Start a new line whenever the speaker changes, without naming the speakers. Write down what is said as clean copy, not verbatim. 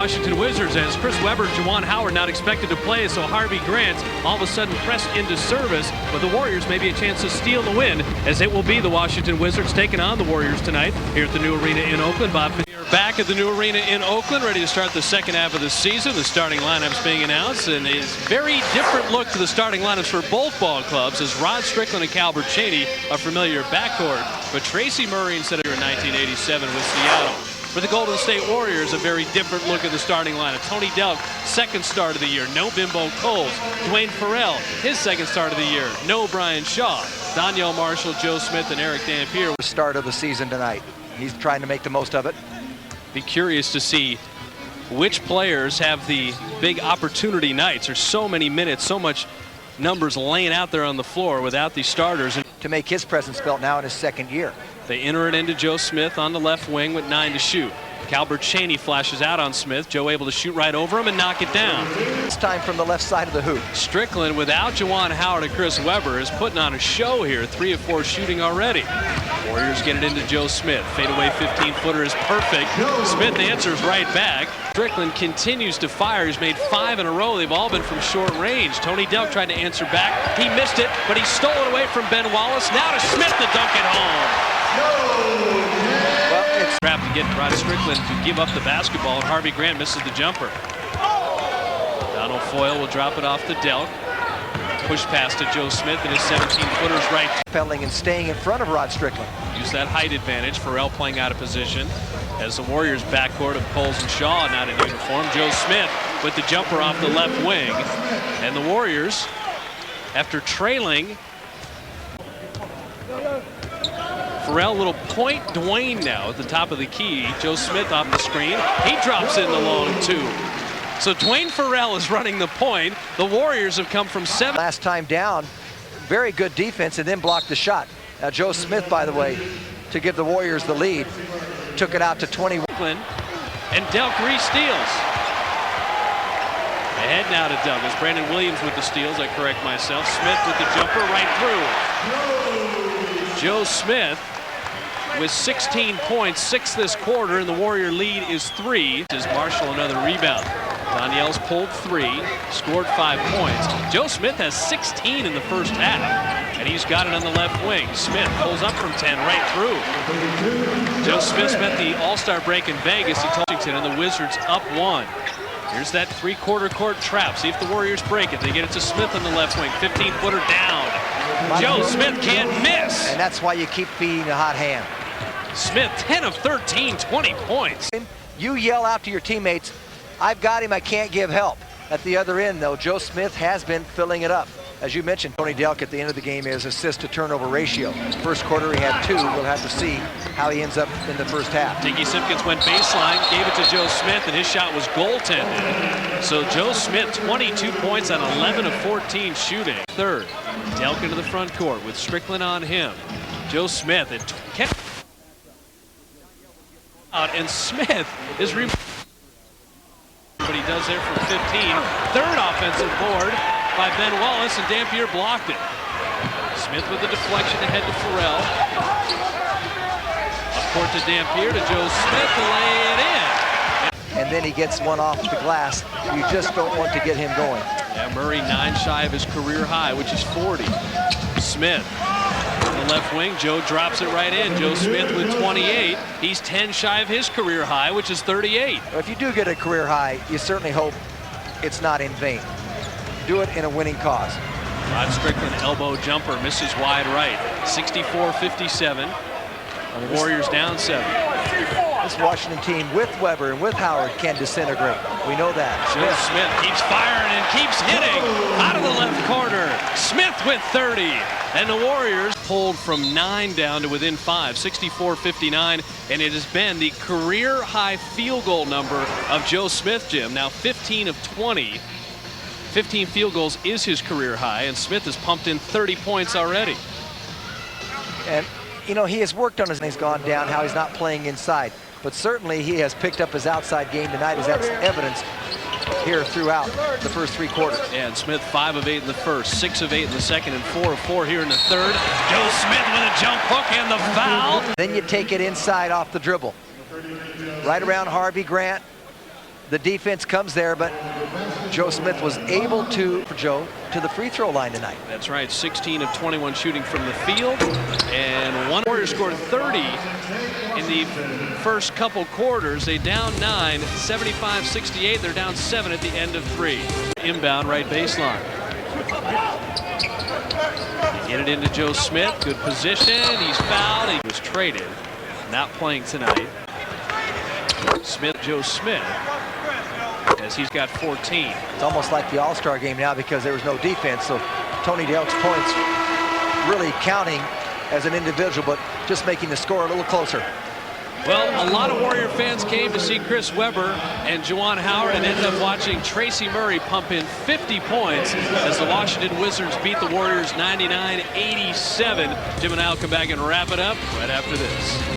Washington Wizards, as Chris Webber and Juwan Howard not expected to play, so Harvey Grant all of a sudden pressed into service, but the Warriors maybe a chance to steal the win, as it will be the Washington Wizards taking on the Warriors tonight here at the new arena in Oakland. Bob Finnear back at the new arena in Oakland, ready to start the second half of the season. The starting lineups being announced, and a very different look to the starting lineups for both ball clubs, as Rod Strickland and Calbert Cheaney, a familiar backcourt, but Tracy Murray instead of in 1987 with Seattle. For the Golden State Warriors, a very different look at the starting lineup. Tony Delk, second start of the year. No Bimbo Coles. Dwayne Farrell, his second start of the year. No Brian Shaw. Donyell Marshall, Joe Smith, and Eric Dampier.
Start of the season tonight. He's trying to make the most of it.
Be curious to see which players have the big opportunity nights. There's so many minutes, so much numbers laying out there on the floor without the starters.
To make his presence felt now in his second year.
They enter it into Joe Smith on the left wing with 9 to shoot. Calbert Cheaney flashes out on Smith. Joe able to shoot right over him and knock it down.
This time from the left side of the hoop.
Strickland, without Juwan Howard and Chris Webber, is putting on a show here. 3 of 4 shooting already. Warriors get it into Joe Smith. Fadeaway 15-footer is perfect. Smith answers right back. Strickland continues to fire. He's made 5 in a row. They've all been from short range. Tony Delk tried to answer back. He missed it, but he stole it away from Ben Wallace. Now to Smith to dunk it home.
Well, it's
trapped to get Rod Strickland to give up the basketball, and Harvey Grant misses the jumper. Donald Foyle will drop it off to Delk. Push pass to Joe Smith, and his 17-footer's right.
Pedaling and staying in front of Rod Strickland.
Use that height advantage. Farrell playing out of position as the Warriors backcourt of Coles and Shaw not in uniform. Joe Smith with the jumper off the left wing, and the Warriors, after trailing. Farrell, little point Dwayne now at the top of the key. Joe Smith off the screen. He drops in the long 2. So Dwayne Farrell is running the point. The Warriors have come from 7.
Last time down, very good defense and then blocked the shot. Now Joe Smith, by the way, to give the Warriors the lead, took it out to 21.
And Delk re-steals. Ahead now to Delk. It's Brandon Williams with the steals, I correct myself. Smith with the jumper right through. Joe Smith with 16 points, 6 this quarter, and the Warrior lead is 3. Is Marshall another rebound. Donyell's pulled 3, scored 5 points. Joe Smith has 16 in the first half, and he's got it on the left wing. Smith pulls up from 10 right through. Joe Smith spent the All-Star break in Vegas at Washington, and the Wizards up 1. Here's that 3-quarter court trap. See if the Warriors break it. They get it to Smith on the left wing. 15-footer down. Joe Smith can't miss.
And that's why you keep feeding a hot hand.
Smith, 10 of 13, 20 points.
You yell out to your teammates, I've got him, I can't give help. At the other end, though, Joe Smith has been filling it up. As you mentioned, Tony Delk at the end of the game is assist-to-turnover ratio. First quarter, he had 2. We'll have to see how he ends up in the first half.
Tiki Simpkins went baseline, gave it to Joe Smith, and his shot was goaltended. So Joe Smith, 22 points on 11 of 14 shooting. Third, Delk into the front court with Strickland on him. Joe Smith at out, and Smith is what he does there from 15. Third offensive board by Ben Wallace, and Dampier blocked it. Smith with the deflection ahead to Farrell. Up court to Dampier to Joe Smith to lay it in.
And then he gets one off the glass. You just don't want to get him going.
Yeah, Murray 9 shy of his career high, which is 40. Smith on the left wing. Joe drops it right in. Joe Smith with 28. He's 10 shy of his career high, which is 38.
If you do get a career high, you certainly hope it's not in vain. Do it in a winning cause.
Rod Strickland elbow jumper misses wide right. 64-57. Warriors down 7.
This Washington team with Webber and with Howard can disintegrate. We know that.
Joe Smith keeps firing and keeps hitting out of the left corner. Smith with 30. And the Warriors pulled from 9 down to within 5, 64-59. And it has been the career high field goal number of Joe Smith, Jim. Now 15 of 20. 15 field goals is his career high, and Smith has pumped in 30 points already.
And, you know, he has worked on his, he's gone down, how he's not playing inside. But certainly he has picked up his outside game tonight, as that's evidenced here throughout the first 3 quarters.
Yeah, and Smith 5 of 8 in the first, 6 of 8 in the second, and 4 of 4 here in the third. Joe Smith with a jump hook and the foul.
Then you take it inside off the dribble. Right around Harvey Grant. The defense comes there, but Joe Smith was able to the free throw line tonight.
That's right, 16 of 21 shooting from the field, and one Warriors scored 30 in the first couple quarters. They down 9, 75-68. They're down 7 at the end of 3. Inbound right baseline. Get it into Joe Smith. Good position. He's fouled. He was traded. Not playing tonight. Joe Smith, as he's got 14.
It's almost like the All-Star game now because there was no defense. So Tony Delk's points really counting as an individual, but just making the score a little closer.
Well, a lot of Warrior fans came to see Chris Webber and Juwan Howard and ended up watching Tracy Murray pump in 50 points as the Washington Wizards beat the Warriors 99-87. Jim and I will come back and wrap it up right after this.